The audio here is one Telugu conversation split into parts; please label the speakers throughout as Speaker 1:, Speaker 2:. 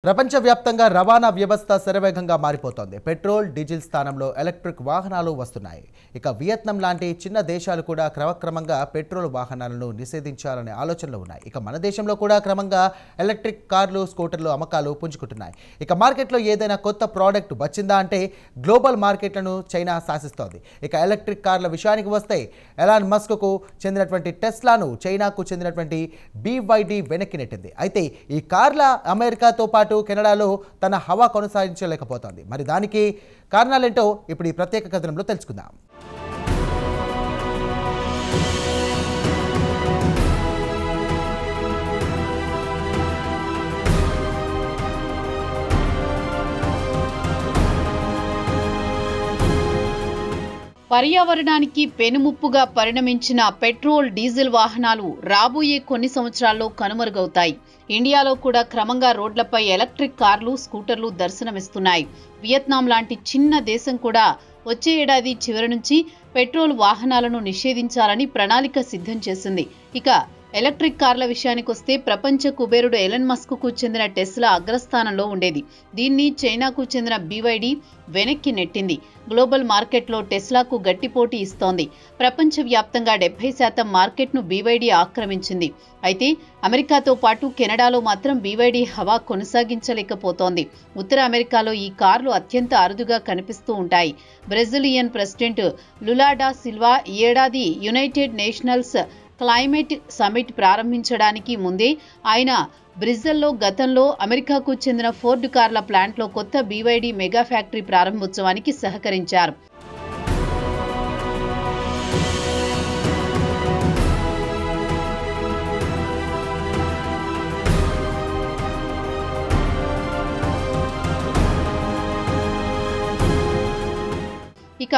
Speaker 1: ప్రపంచవ్యాప్తంగా రవాణా వ్యవస్థ శరవేగంగా మారిపోతోంది. పెట్రోల్, డీజిల్ స్థానంలో ఎలక్ట్రిక్ వాహనాలు వస్తున్నాయి. ఇక వియత్నాం లాంటి చిన్న దేశాలు కూడా క్రమక్రమంగా పెట్రోల్ వాహనాలను నిషేధించాలనే ఆలోచనలో ఉన్నాయి. ఇక మన దేశంలో కూడా క్రమంగా ఎలక్ట్రిక్ కార్లు, స్కూటర్లు అమ్మకాలు పుంజుకుంటున్నాయి. ఇక మార్కెట్లో ఏదైనా కొత్త ప్రోడక్ట్ వచ్చిందా అంటే గ్లోబల్ మార్కెట్లను చైనా శాసిస్తోంది. ఇక ఎలక్ట్రిక్ కార్ల విషయానికి వస్తే ఎలాన్ మస్క్కు చెందినటువంటి టెస్లాను చైనాకు చెందినటువంటి BYD వెనక్కి నెట్టింది. అయితే ఈ కార్ల అమెరికాతో పాటు కెనడాలో తన హవా కొనసాగించలేకపోతోంది. మరి దానికి కారణాలేంటో ఇప్పుడు ఈ ప్రత్యేక కథనంలో తెలుసుకుందాం.
Speaker 2: పర్యావరణానికి పెనుముప్పుగా పరిణమించిన పెట్రోల్, డీజిల్ వాహనాలు రాబోయే కొన్ని సంవత్సరాల్లో కనుమరుగవుతాయి. ఇండియాలో కూడా క్రమంగా రోడ్లపై ఎలక్ట్రిక్ కార్లు, స్కూటర్లు దర్శనమిస్తున్నాయి. వియత్నాం లాంటి చిన్న దేశం కూడా వచ్చే ఏడాది చివరి నుంచి పెట్రోల్ వాహనాలను నిషేధించాలని ప్రణాళిక సిద్ధం చేసింది. ఇక ఎలక్ట్రిక్ కార్ల విషయానికి వస్తే ప్రపంచ కుబేరుడు ఎలన్ మస్క్కు చెందిన టెస్లా అగ్రస్థానంలో ఉండేది. దీన్ని చైనాకు చెందిన BYD వెనక్కి నెట్టింది. గ్లోబల్ మార్కెట్లో టెస్లాకు గట్టిపోటీ ఇస్తోంది. ప్రపంచవ్యాప్తంగా 70% మార్కెట్ను BYD ఆక్రమించింది. అయితే అమెరికాతో పాటు కెనడాలో మాత్రం BYD హవా కొనసాగించలేకపోతోంది. ఉత్తర అమెరికాలో ఈ కార్లు అత్యంత అరుదుగా కనిపిస్తూ ఉంటాయి. Brazilian president Lula da Silva ఈ ఏడాది యునైటెడ్ నేషనల్స్ క్లైమేట్ సమిట్ ప్రారంభించడానికి ముందే ఆయన బ్రిజిల్లో గతంలో అమెరికాకు చెందిన ఫోర్డ్ కార్ల ప్లాంట్లో కొత్త BYD మెగా ఫ్యాక్టరీ ప్రారంభోత్సవానికి సహకరించారు. ఇక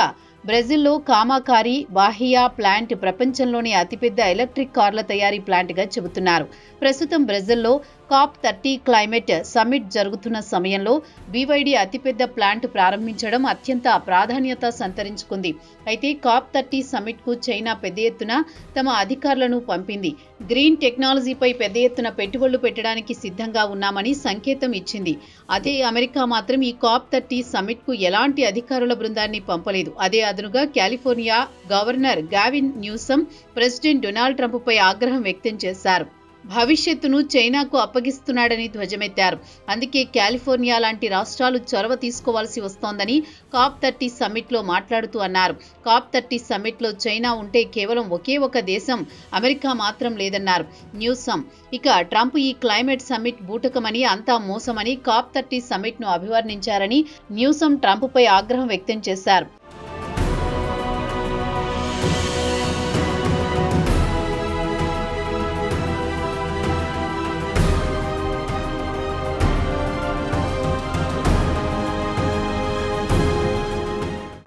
Speaker 2: బ్రెజిల్లో కామాకారి బాహియా ప్లాంట్ ప్రపంచంలోని అతిపెద్ద ఎలక్ట్రిక్ కార్ల తయారీ ప్లాంట్గా చెబుతున్నారు. ప్రస్తుతం బ్రెజిల్లో COP30 క్లైమేట్ సమ్మిట్ జరుగుతున్న సమయంలో BYD అతిపెద్ద ప్లాంట్ ప్రారంభించడం అత్యంత ప్రాధాన్యత సంతరించుకుంది. అయితే COP30 సమ్మిట్కు చైనా పెద్ద ఎత్తున తమ అధికారులను పంపింది. గ్రీన్ టెక్నాలజీపై పెద్ద ఎత్తున పెట్టుబడులు పెట్టడానికి సిద్ధంగా ఉన్నామని సంకేతం ఇచ్చింది. అదే అమెరికా మాత్రం ఈ COP30 సమ్మిట్కు ఎలాంటి అధికారుల బృందాన్ని పంపలేదు. అదే అదనుగా California governor Gavin Newsom president Donald ట్రంప్పై ఆగ్రహం వ్యక్తం చేశారు. భవిష్యత్తును చైనాకు అప్పగిస్తున్నాడని ధ్వజమెత్తారు. అందుకే కాలిఫోర్నియా లాంటి రాష్ట్రాలు చొరవ తీసుకోవాల్సి వస్తోందని COP30 సమ్మిట్లో మాట్లాడుతూ అన్నారు. COP30 సమ్మిట్లో చైనా ఉంటే కేవలం ఒకే ఒక దేశం అమెరికా మాత్రం లేదన్నారు న్యూసమ్. ఇక ట్రంప్ ఈ క్లైమేట్ సమ్మిట్ బూటకమని, అంతా మోసమని COP30 సమ్మిట్ను అభివర్ణించారని న్యూసమ్ ట్రంప్పై ఆగ్రహం వ్యక్తం చేశారు.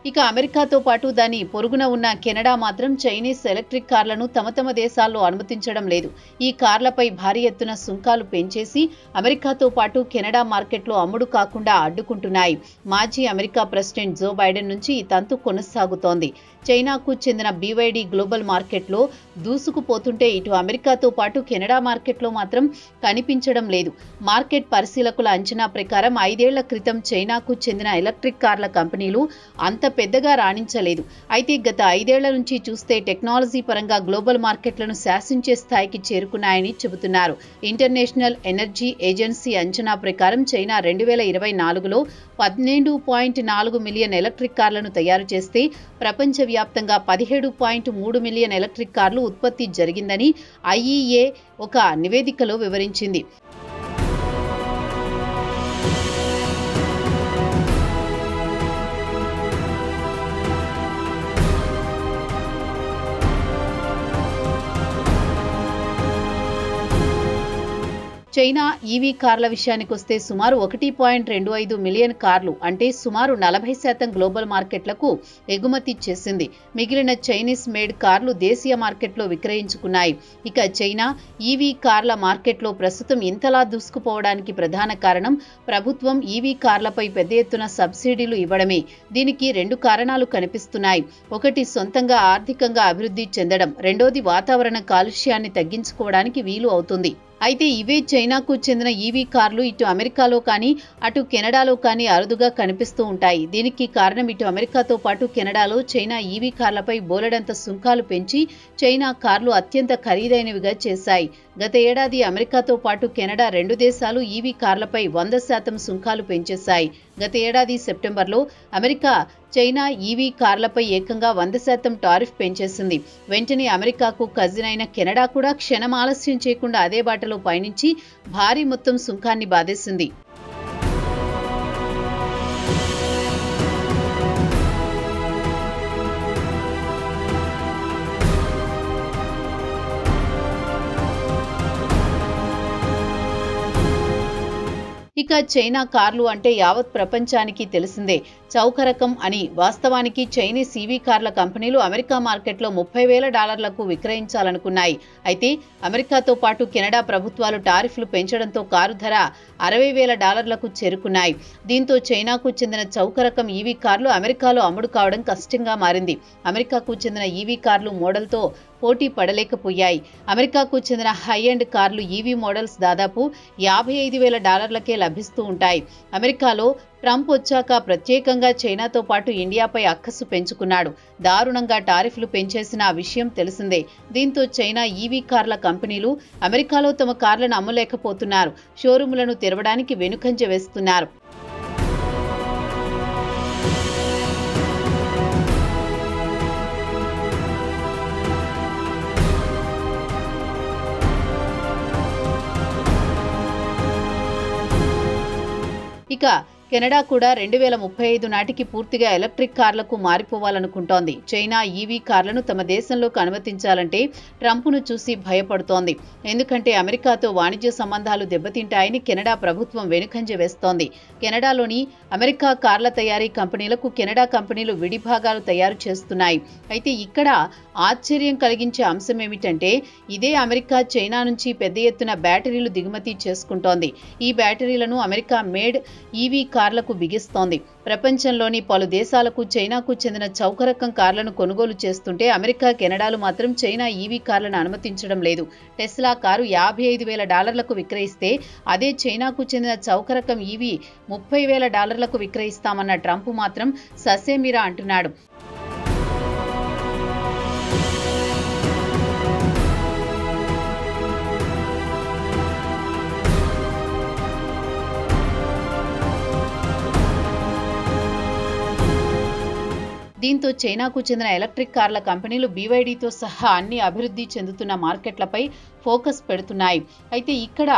Speaker 2: ఇక అమెరికాతో పాటు దాని పొరుగున ఉన్న కెనడా మాత్రం చైనీస్ ఎలక్ట్రిక్ కార్లను తమ దేశాల్లో అనుమతించడం లేదు. ఈ కార్లపై భారీ ఎత్తున సుంకాలు పెంచేసి అమెరికాతో పాటు కెనడా మార్కెట్లో అమ్ముడు కాకుండా అడ్డుకుంటున్నాయి. మాజీ అమెరికా ప్రెసిడెంట్ జో బైడెన్ నుంచి ఈ తంతు కొనసాగుతోంది. చైనాకు చెందిన BYD గ్లోబల్ మార్కెట్లో దూసుకుపోతుంటే ఇటు అమెరికాతో పాటు కెనడా మార్కెట్లో మాత్రం కనిపించడం లేదు. మార్కెట్ పరిశీలకుల అంచనా ప్రకారం 5 ఏళ్ల క్రితం చైనాకు చెందిన ఎలక్ట్రిక్ కార్ల కంపెనీలు అంత పెద్దగా రాణించలేదు. అయితే గత 5 ఏళ్ల నుంచి చూస్తే టెక్నాలజీ పరంగా గ్లోబల్ మార్కెట్లను శాసించే స్థాయికి చేరుకున్నాయని చెబుతున్నారు. ఇంటర్నేషనల్ ఎనర్జీ ఏజెన్సీ అంచనా ప్రకారం చైనా 2024లో 12.4 మిలియన్ ఎలక్ట్రిక్ కార్లను తయారు చేస్తే ప్రపంచవ్యాప్తంగా 17.3 మిలియన్ ఎలక్ట్రిక్ కార్లు ఉత్పత్తి జరిగిందని IEA ఒక నివేదికలో వివరించింది. చైనా EV కార్ల విషయానికి వస్తే సుమారు 1.25 మిలియన్ కార్లు అంటే సుమారు 40% గ్లోబల్ మార్కెట్లకు ఎగుమతి చేసింది. మిగిలిన చైనీస్ మేడ్ కార్లు దేశీయ మార్కెట్లో విక్రయించుకున్నాయి. ఇక చైనా EV కార్ల మార్కెట్లో ప్రస్తుతం ఇంతలా దూసుకుపోవడానికి ప్రధాన కారణం ప్రభుత్వం EV కార్లపై పెద్ద ఎత్తున సబ్సిడీలు ఇవ్వడమే. దీనికి 2 కారణాలు కనిపిస్తున్నాయి. ఒకటి సొంతంగా ఆర్థికంగా అభివృద్ధి చెందడం, రెండోది వాతావరణ కాలుష్యాన్ని తగ్గించుకోవడానికి వీలు అవుతుంది. అయితే ఇవే చైనాకు చెందిన ఈవీ కార్లు ఇటు అమెరికాలో కానీ అటు కెనడాలో కానీ అరుదుగా కనిపిస్తూ ఉంటాయి. దీనికి కారణం ఇటు అమెరికాతో పాటు కెనడాలో చైనా ఈవీ కార్లపై బోలెడంత సుంకాలు పెంచి చైనా కార్లు అత్యంత ఖరీదైనవిగా చేశాయి. గత ఏడాది అమెరికాతో పాటు కెనడా రెండు దేశాలు ఈవీ కార్లపై 100% సుంకాలు పెంచేశాయి. గత ఏడాది సెప్టెంబర్లో అమెరికా చైనా ఈవీ కార్లపై ఏకంగా 100% టారిఫ్ పెంచేసింది. వెంటనే అమెరికాకు కజిన్ అయిన కెనడా కూడా క్షణం ఆలస్యం చేయకుండా అదే బాటలో పయనించి భారీ మొత్తం సుంకాన్ని బాధేసింది. ఇక చైనా కార్లు అంటే యావత్ ప్రపంచానికి తెలిసిందే. చౌకరకం అని. వాస్తవానికి చైనీస్ ఈవీ కార్ల కంపెనీలు అమెరికా మార్కెట్లో $30,000 విక్రయించాలనుకున్నాయి. అయితే అమెరికాతో పాటు కెనడా ప్రభుత్వాలు టారిఫ్లు పెంచడంతో కారు ధర $60,000 చేరుకున్నాయి. దీంతో చైనాకు చెందిన చౌకరకం ఈవీ కార్లు అమెరికాలో అమ్ముడు కావడం కష్టంగా మారింది. అమెరికాకు చెందిన ఈవీ కార్లు మోడల్తో పోటీ పడలేకపోయాయి. అమెరికాకు చెందిన హై ఎండ్ కార్లు ఈవీ మోడల్స్ దాదాపు $55,000కే లభిస్తూ ఉంటాయి. అమెరికాలో ట్రంప్ వచ్చాక ప్రత్యేకంగా చైనాతో పాటు ఇండియాపై అక్కసు పెంచుకున్నాడు. దారుణంగా టారిఫ్లు పెంచేసిన విషయం తెలిసిందే. దీంతో చైనా ఈవీ కార్ల కంపెనీలు అమెరికాలో తమ కార్లను అమ్మలేకపోతున్నారు. షోరూములను తెరవడానికి వెనుకంజ వేస్తున్నారు. ఇక కెనడా కూడా 2035 నాటికి పూర్తిగా ఎలక్ట్రిక్ కార్లకు మారిపోవాలనుకుంటోంది. చైనా ఈవీ కార్లను తమ దేశంలోకి అనుమతించాలంటే ట్రంప్ను చూసి భయపడుతోంది. ఎందుకంటే అమెరికాతో వాణిజ్య సంబంధాలు దెబ్బతింటాయని కెనడా ప్రభుత్వం వెనుకంజ వేస్తోంది. కెనడాలోని అమెరికా కార్ల తయారీ కంపెనీలకు కెనడా కంపెనీలు విడిభాగాలు తయారు చేస్తున్నాయి. అయితే ఇక్కడ ఆశ్చర్యం కలిగించే అంశం ఏమిటంటే ఇదే అమెరికా చైనా నుంచి పెద్ద ఎత్తున బ్యాటరీలు దిగుమతి చేసుకుంటోంది. ఈ బ్యాటరీలను అమెరికా మేడ్ ఈవీ కార్లకు బిగిస్తోంది. ప్రపంచంలోని పలు దేశాలకు చైనాకు చెందిన చౌకరకం కార్లను కొనుగోలు చేస్తుంటే అమెరికా కెనడాలు మాత్రం చైనా ఈవీ కార్లను అనుమతించడం లేదు. టెస్లా కారు $55,000 విక్రయిస్తే అదే చైనాకు చెందిన చౌకరకం ఈవీ $30,000 విక్రయిస్తామన్న ట్రంప్ మాత్రం ససేమిరా అంటున్నాడు. దీంతో చైనాకు చెందిన ఎలక్ట్రిక్ కార్ల కంపెనీలు BYDతో సహా అన్ని అభివృద్ధి చెందుతున్న మార్కెట్లపై ఫోకస్ పెడుతున్నాయి. అయితే ఇక్కడ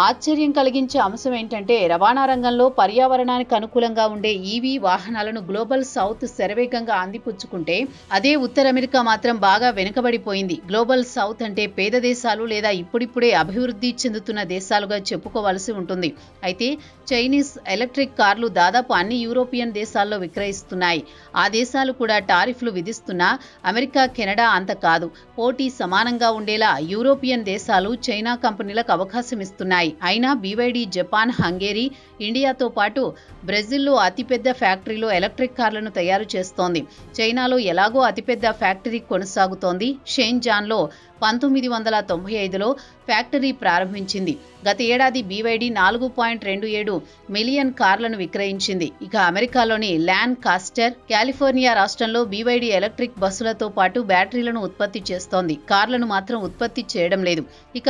Speaker 2: ఆశ్చర్యం కలిగించే అంశం ఏంటంటే రవాణా రంగంలో పర్యావరణానికి అనుకూలంగా ఉండే ఈవీ వాహనాలను గ్లోబల్ సౌత్ శరవేగంగా అందిపుచ్చుకుంటే అదే ఉత్తర అమెరికా మాత్రం బాగా వెనుకబడిపోయింది. గ్లోబల్ సౌత్ అంటే పేద దేశాలు లేదా ఇప్పుడిప్పుడే అభివృద్ధి చెందుతున్న దేశాలుగా చెప్పుకోవలసి ఉంటుంది. అయితే చైనీస్ ఎలక్ట్రిక్ కార్లు దాదాపు అన్ని యూరోపియన్ దేశాల్లో విక్రయిస్తున్నాయి. ఆ దేశాలు కూడా టారిఫ్లు విధిస్తున్నా అమెరికా కెనడా అంత కాదు. పోటీ సమానంగా ఉండేలా యూరోపియన్ దేశాలు చైనా కంపెనీలకు అవకాశం ఇస్తున్నాయి. అయినా BYD జపాన్, హంగేరీ, ఇండియాతో పాటు బ్రెజిల్లో అతిపెద్ద ఫ్యాక్టరీలో ఎలక్ట్రిక్ కార్లను తయారు చేస్తోంది. చైనాలో ఎలాగో అతిపెద్ద ఫ్యాక్టరీ కొనసాగుతోంది. షెన్జాన్లో 1995లో ఫ్యాక్టరీ ప్రారంభించింది. గత ఏడాది BYD 4.27 మిలియన్ కార్లను విక్రయించింది. ఇక అమెరికాలోని ల్యాన్ కాస్టర్, కాలిఫోర్నియా రాష్ట్రంలో BYD ఎలక్ట్రిక్ బస్సులతో పాటు బ్యాటరీలను ఉత్పత్తి చేస్తోంది. కార్లను మాత్రం ఉత్పత్తి చేయడం లేదు. ఇక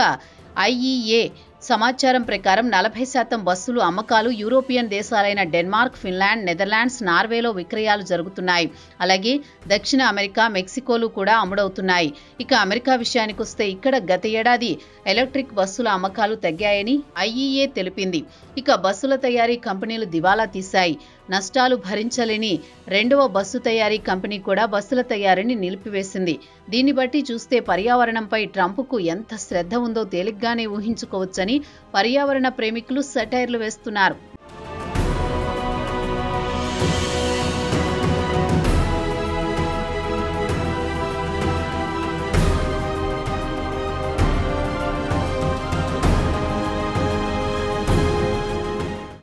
Speaker 2: IEA సమాచారం ప్రకారం 40% బస్సులు అమ్మకాలు యూరోపియన్ దేశాలైన డెన్మార్క్, ఫిన్లాండ్, నెదర్లాండ్స్, నార్వేలో విక్రయాలు జరుగుతున్నాయి. అలాగే దక్షిణ అమెరికా, మెక్సికోలు కూడా అమ్ముడవుతున్నాయి. ఇక అమెరికా విషయానికి వస్తే ఇక్కడ గత ఏడాది ఎలక్ట్రిక్ బస్సుల అమ్మకాలు తగ్గాయని IEA తెలిపింది. ఇక బస్సుల తయారీ కంపెనీలు దివాలా తీశాయి. నష్టాలు భరించలేని రెండవ బస్సు తయారీ కంపెనీ కూడా బస్సుల తయారీని నిలిపివేసింది. దీన్ని బట్టి చూస్తే పర్యావరణంపై ట్రంప్కు ఎంత శ్రద్ధ ఉందో తేలిగ్గానే ఊహించుకోవచ్చని పర్యావరణ ప్రేమికులు సెటైర్లు వేస్తున్నారు.